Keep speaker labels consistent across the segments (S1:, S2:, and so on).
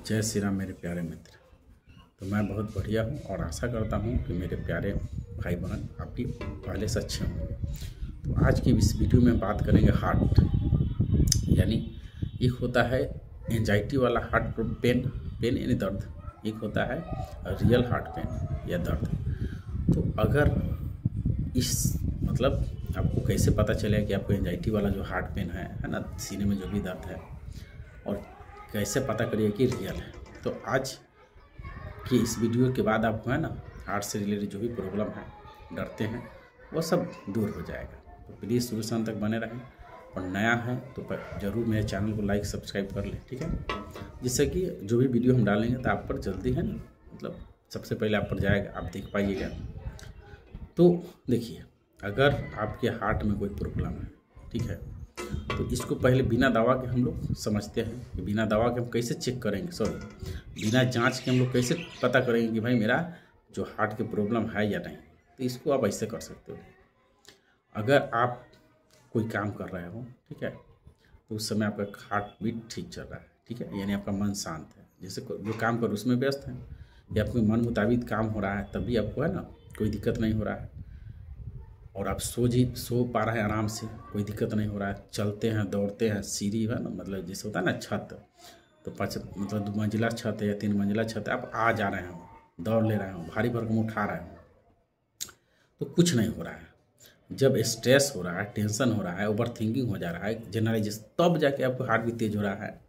S1: जय श्री राम मेरे प्यारे मित्र। तो मैं बहुत बढ़िया हूँ और आशा करता हूँ कि मेरे प्यारे भाई बहन आप भी पहले से अच्छे होंगे। तो आज की इस वीडियो में बात करेंगे हार्ट, यानी एक होता है एंजाइटी वाला हार्ट पेन यानी दर्द, एक होता है रियल हार्ट पेन या दर्द। तो अगर आपको कैसे पता चलेगा कि आपको एंजाइटी वाला जो हार्ट पेन है ना, सीने में जो भी दर्द है, और कैसे पता करिए कि रियल है। तो आज की इस वीडियो के बाद आपको है ना हार्ट से रिलेटेड जो भी प्रॉब्लम है, डरते हैं, वो सब दूर हो जाएगा। तो प्लीज़ शुरू से अंत तक बने रहें, और नया है तो ज़रूर मेरे चैनल को लाइक सब्सक्राइब कर लें, ठीक है, जिससे कि जो भी वीडियो हम डालेंगे तो आप पर जल्दी है ना, सबसे पहले आप पर जाएगा, आप देख पाइएगा। तो देखिए, अगर आपके हार्ट में कोई प्रॉब्लम है, ठीक है, तो इसको पहले बिना दवा के हम लोग समझते हैं कि बिना दवा के हम कैसे चेक करेंगे, बिना जांच के हम लोग कैसे पता करेंगे कि भाई मेरा जो हार्ट की प्रॉब्लम है या नहीं। तो इसको आप ऐसे कर सकते हो, अगर आप कोई काम कर रहे हो, ठीक है, तो उस समय आपका हार्ट बीट ठीक चल रहा है, ठीक है, यानी आपका मन शांत है, जैसे जो काम कर उसमें व्यस्त है, या आपके मन मुताबिक काम हो रहा है, तभी आपको है ना कोई दिक्कत नहीं हो रहा है, और आप सो पा रहे हैं आराम से, कोई दिक्कत नहीं हो रहा है, चलते हैं दौड़ते हैं, सीढ़ी है ना, जैसे होता है ना छत, तो 2 मंजिला छत है या 3 मंजिला छत है, आप आ जा रहे हो, दौड़ ले रहे हो, भारी भरकम उठा रहे हो, तो कुछ नहीं हो रहा है। जब स्ट्रेस हो रहा है, टेंशन हो रहा है, ओवर थिंकिंग हो जा रहा है, जनरलाइजेशन, तब जाके आपको हार्ट भी तेज हो रहा है,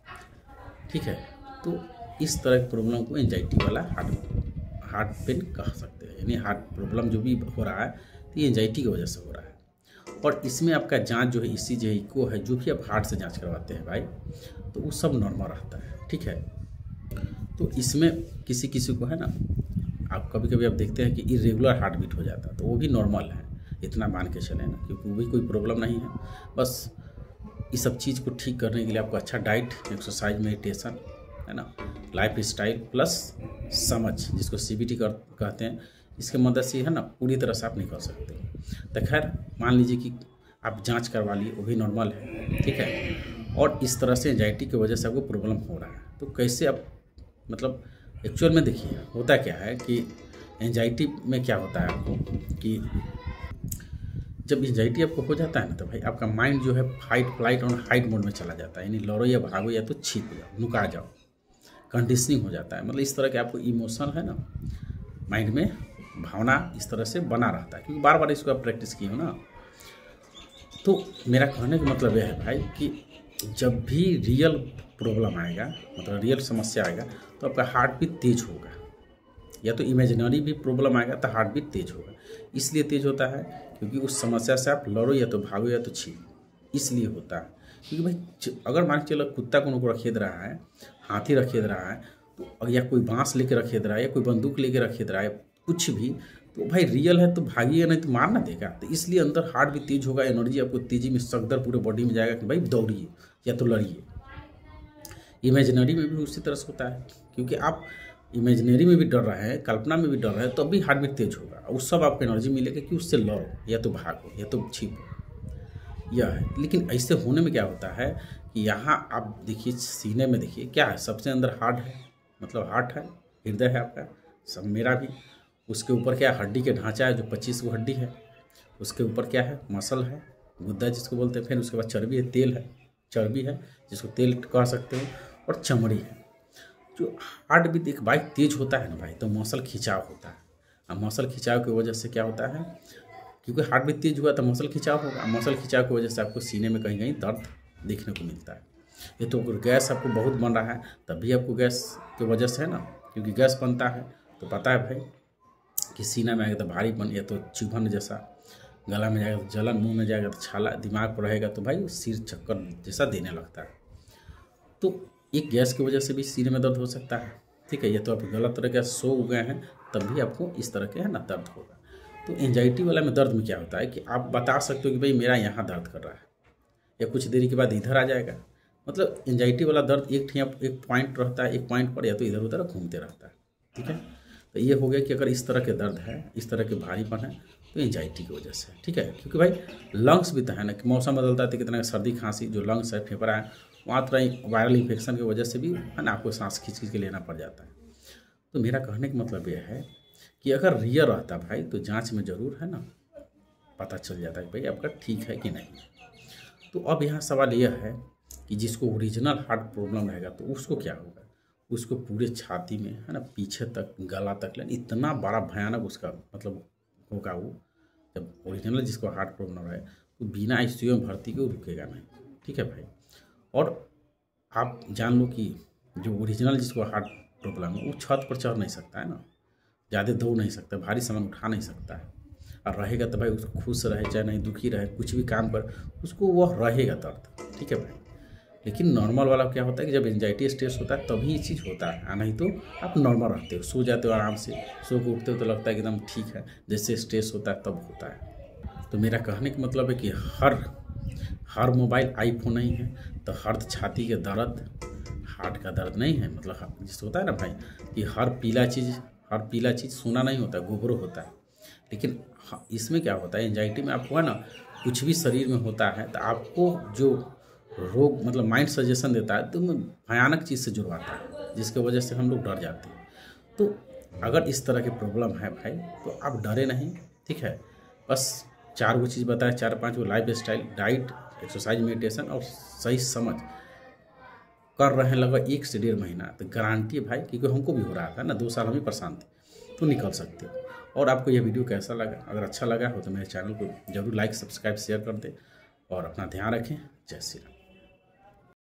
S1: ठीक है। तो इस तरह की प्रॉब्लम को एंजाइटी वाला हार्ट पेन कह सकते हैं, यानी हार्ट प्रॉब्लम जो भी हो रहा है तो ये एंजाइटी की वजह से हो रहा है। और इसमें आपका जांच जो है, ECG है, इको है, जो भी आप हार्ट से जांच करवाते हैं भाई, तो वो सब नॉर्मल रहता है, ठीक है। तो इसमें किसी किसी को है ना, आप कभी कभी आप देखते हैं कि इरेगुलर हार्ट बीट हो जाता है, तो वो भी नॉर्मल है, इतना मान के चले ना, क्योंकि वो भी कोई प्रॉब्लम नहीं है। बस इस सब चीज़ को ठीक करने के लिए आपको अच्छा डाइट, एक्सरसाइज, मेडिटेशन, है ना, लाइफ स्टाइल प्लस समझ, जिसको CBT कहते हैं, इसके मदद से है ना पूरी तरह से आप नहीं कर सकते। तो खैर मान लीजिए कि आप जांच करवा लिए, वो भी नॉर्मल है, ठीक है, और इस तरह से एंजाइटी की वजह से आपको प्रॉब्लम हो रहा है। तो कैसे आप एक्चुअल में देखिए होता क्या है कि एंजाइटी में क्या होता है आपको, कि जब एंजाइटी आपको हो जाता है ना, तो भाई आपका माइंड जो है फाइट फ्लाइट और हाइड मोड में चला जाता है, यानी लड़ो या भागो या तो छिप जाओ, नुका जाओ, कंडीशनिंग हो जाता है। इस तरह के आपको इमोशन है ना, माइंड में भावना इस तरह से बना रहता है, क्योंकि बार बार इसको आप प्रैक्टिस किए हो ना। तो मेरा कहने का मतलब यह है भाई कि जब भी रियल प्रॉब्लम आएगा, रियल समस्या आएगा, तो आपका हार्ट भी तेज होगा, या तो इमेजिनरी भी प्रॉब्लम आएगा तो हार्ट भी तेज होगा। इसलिए तेज होता है क्योंकि उस समस्या से आप लड़ो या तो भागो या तो छिपो, इसलिए होता है। क्योंकि भाई अगर मान के चलो कुत्ता को रखेद रहा है, हाथी रखेद रहा है, तो या कोई बांस लेके रखेद रहा है, या कोई बंदूक लेके रखेद रहा है, कुछ भी, तो भाई रियल है तो भागिएगा, नहीं तो मार ना देगा। तो इसलिए अंदर हार्ट भी तेज होगा, एनर्जी आपको तेजी में सकदर पूरे बॉडी में जाएगा कि भाई दौड़िए या तो लड़िए। इमेजिनरी में भी उसी तरह से होता है, क्योंकि आप इमेजिनरी में भी डर रहे हैं, कल्पना में भी डर रहे हैं, तो भी हार्ट भी तेज होगा, उस सब आपको एनर्जी मिलेगा कि उससे लड़ो या तो भागो या तो छिपो, यह है। लेकिन ऐसे होने में क्या होता है कि यहाँ आप देखिए सीने में, देखिए क्या है, सबसे अंदर हार्ट है, हार्ट है, हृदय है आपका, सब मेरा भी। उसके ऊपर क्या हड्डी के ढांचा है, जो 25 को हड्डी है, उसके ऊपर क्या है, मसल है, गुद्दा जिसको बोलते हैं, फिर उसके बाद चर्बी है, तेल है, चर्बी है जिसको तेल कह सकते हो, और चमड़ी है। जो हार्ट भी एक भाई तेज होता है ना भाई, तो मसल खिंचाव होता है। अब मसल खिंचाव की वजह से क्या होता है, क्योंकि हार्ट भी तेज हुआ तो मसल खिंचाव होगा, मसल खिंचाव की वजह से आपको सीने में कहीं कहीं दर्द देखने को मिलता है। ये तो अगर गैस आपको बहुत बन रहा है तब भी आपको गैस की वजह से है ना, क्योंकि गैस बनता है तो पता है भाई कि सीना में आएगा तो भारीपन, या तो चुभन जैसा, गला में जाएगा तो जलन, मुंह में जाएगा तो छाला, दिमाग पर रहेगा तो भाई सिर चक्कर जैसा देने लगता है। तो एक गैस की वजह से भी सीने में दर्द हो सकता है, ठीक है, या तो आप गलत तरह का सो गए हैं तब भी आपको इस तरह के है ना दर्द होगा। तो एंजाइटी वाला में दर्द में क्या होता है कि आप बता सकते हो कि भाई मेरा यहाँ दर्द कर रहा है, या कुछ देरी के बाद इधर आ जाएगा। एंजाइटी वाला दर्द एक पॉइंट रहता है, एक पॉइंट पर या तो इधर उधर घूमते रहता है, ठीक है। तो ये हो गया कि अगर इस तरह के दर्द है, इस तरह के भारीपन है, तो एंजाइटी की वजह से, ठीक है। क्योंकि भाई लंग्स भी तो है ना, कि मौसम बदलता है तो कितना सर्दी खांसी, जो लंग्स है, फेफड़ा है, वहाँ तो वायरल इन्फेक्शन की वजह से भी है ना आपको सांस खींच खींच के लेना पड़ जाता है। तो मेरा कहने का मतलब यह है कि अगर रियल रहता भाई तो जांच में ज़रूर है ना पता चल जाता है भाई आपका ठीक है कि नहीं। तो अब यहाँ सवाल यह है कि जिसको ओरिजिनल हार्ट प्रॉब्लम रहेगा तो उसको क्या होगा, उसको पूरे छाती में है ना पीछे तक गला तक लेकिन इतना बड़ा भयानक उसका मतलब होगा वो। जब ओरिजिनल जिसको हार्ट प्रॉब्लम है तो बिना आईसीयू में भर्ती के रुकेगा नहीं, ठीक है भाई। और आप जान लो कि जो ओरिजिनल जिसको हार्ट प्रॉब्लम है वो छत पर चढ़ नहीं सकता है ना, ज़्यादा दौड़ नहीं सकता, भारी सामान उठा नहीं सकता है। और रहेगा तो भाई उसको खुश रहे चाहे नहीं दुखी रहे कुछ भी काम कर उसको वह रहेगा दर्द, ठीक है भाई। लेकिन नॉर्मल वाला क्या होता है कि जब एंजाइटी स्ट्रेस होता है तभी ये चीज़ होता है, नहीं तो आप नॉर्मल रहते हो, सो जाते हो आराम से, सो के उठते हो तो लगता है कि एकदम ठीक है। जैसे स्ट्रेस होता है तब होता है। तो मेरा कहने का मतलब है कि हर मोबाइल आईफोन नहीं है, तो हर छाती के दर्द हार्ट का दर्द नहीं है। मतलब जिससे होता है ना भाई कि हर पीला चीज़ सोना नहीं होता, गोबरो होता है। लेकिन इसमें क्या होता है एंजाइटी में आपको है ना कुछ भी शरीर में होता है तो आपको जो रोग मतलब माइंड सजेशन देता है तो भयानक चीज़ से जुड़वाता है, जिसके वजह से हम लोग डर जाते हैं। तो अगर इस तरह की प्रॉब्लम है भाई तो आप डरे नहीं, ठीक है। बस 4 वो चीज़ बताए, 4-5 वो life style, diet, exercise, meditation और सही समझ कर रहे हैं लगभग 1 से 1.5 महीना, तो गारंटी है भाई, क्योंकि हमको भी हो रहा था ना, 2 साल हम भी परेशान थे, तो निकल सकते हो। और आपको यह वीडियो कैसा लगा, अगर अच्छा लगा हो तो मेरे चैनल को जरूर लाइक सब्सक्राइब शेयर कर दें और अपना ध्यान रखें। जय श्री राम।